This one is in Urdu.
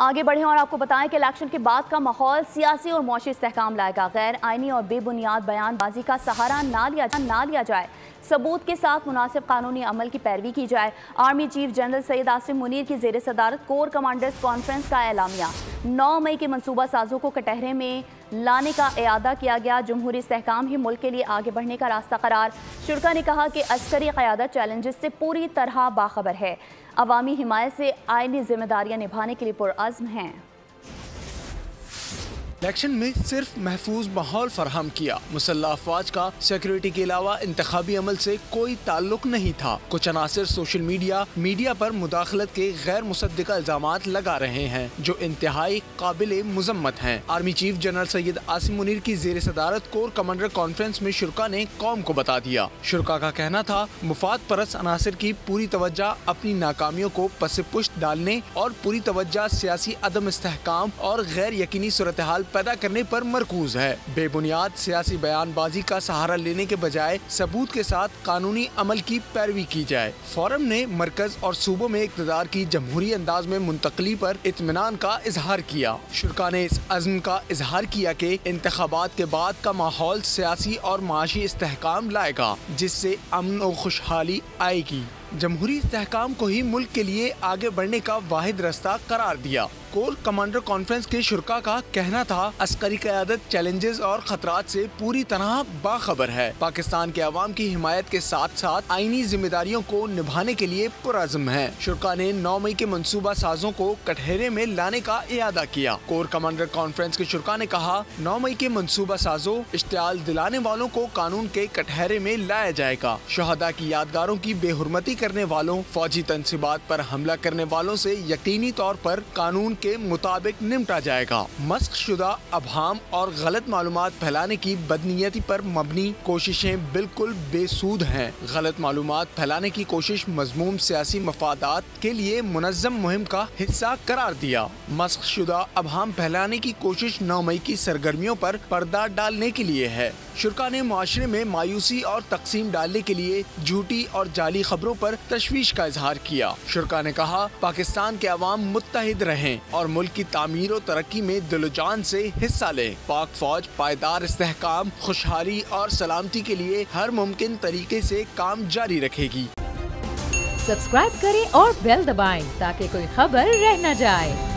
آگے بڑھیں اور آپ کو بتائیں کہ الیکشن کے بعد کا ماحول سیاسی اور معاشی استحکام لائے گا۔ غیر آئینی اور بے بنیاد بیان بازی کا سہارا نہ لیا جائے، ثبوت کے ساتھ مناسب قانونی عمل کی پیروی کی جائے۔ Army chief general Syed Asim Munir کی زیر صدارت کور کمانڈرز کانفرنس کا اعلامیہ۔ 9 مئی کے منصوبہ سازوں کو کٹہرے میں لانے کا اعادہ کیا گیا۔ جمہوری استحکام ہی ملک کے لیے آگے بڑھنے کا راستہ قرار۔ شرکا نے کہا کہ عسکری قیادت چیلنجز سے پوری طرح باخبر ہے، عوامی حمایت سے آئینی ذمہ داریاں نبھانے کے لیے پرعزم ہیں۔ الیکشن میں صرف محفوظ ماحول فراہم کیا۔ مسلح افواج کا سیکیورٹی کے علاوہ انتخابی عمل سے کوئی تعلق نہیں تھا۔ کچھ عناصر سوشل میڈیا پر مداخلت کے غیر مصدقہ الزامات لگا رہے ہیں جو انتہائی قابل مذمت ہیں۔ Army chief general Syed Asim Munir کی زیر صدارت کور کمانڈر کانفرنس میں شرکا نے قوم کو بتا دیا۔ شرکا کا کہنا تھا مفاد پرست عناصر کی پوری توجہ اپنی ناکامیوں کو پس پشت ڈالنے اور پوری توجہ سیاسی عدم استحکام اور غیر یقینی صورتحال پیدا کرنے پر مرکوز ہے۔ بے بنیاد سیاسی بیان بازی کا سہارا لینے کے بجائے ثبوت کے ساتھ قانونی عمل کی پیروی کی جائے۔ فورم نے مرکز اور صوبوں میں اقتدار کی جمہوری انداز میں منتقلی پر اطمینان کا اظہار کیا۔ شرکا نے اس عزم کا اظہار کیا کہ انتخابات کے بعد کا ماحول سیاسی اور معاشی استحکام لائے گا جس سے امن و خوشحالی آئے گی۔ جمہوری استحکام کو ہی ملک کے لیے آگے بڑھنے کا واحد راستہ قرار دیا۔ کور کمانڈر کانفرنس کے شرکا کا کہنا تھا عسکری قیادت چیلنجز اور خطرات سے پوری طرح باخبر ہے، پاکستان کے عوام کی حمایت کے ساتھ ساتھ آئینی ذمہ داریوں کو نبھانے کے لیے پرعزم ہے۔ شرکا نے 9 مئی کے منصوبہ سازوں کو کٹہرے میں لانے کا اعادہ کیا۔ کور کمانڈر کانفرنس کے شرکا نے کہا 9 مئی کے منصوبہ سازوں اشتعال دلانے والوں کو قانون کے کٹہرے میں لایا جائے گا۔ شہداء کی یادگاروں کی بے حرمتی کرنے والوں، فوجی تنصیبات پر حملہ کرنے والوں سے یقینی طور پر قانون کے مطابق نمٹا جائے گا۔ مسخ شدہ ابہام اور غلط معلومات پھیلانے کی بدنیتی پر مبنی کوششیں بالکل بے سود ہیں۔ غلط معلومات پھیلانے کی کوشش مذموم سیاسی مفادات کے لیے منظم مہم کا حصہ قرار دیا۔ مسخ شدہ ابہام پھیلانے کی کوشش 9 مئی کی سرگرمیوں پر پردہ ڈالنے کے لیے ہے۔ شرکا نے معاشرے میں مایوسی اور تقسیم ڈالنے کے لیے جھوٹی اور جعلی خبروں پر تشویش کا اظہار کیا۔ شرکا نے کہا پاکستان کے عوام متحد رہیں اور ملک کی تعمیر و ترقی میں دل و جان سے حصہ لیں۔ پاک فوج پائیدار استحکام، خوشحالی اور سلامتی کے لیے ہر ممکن طریقے سے کام جاری رکھے گی۔ سبسکرائب کریں اور بیل دبائیں تاکہ کوئی خبر رہ نہ جائے۔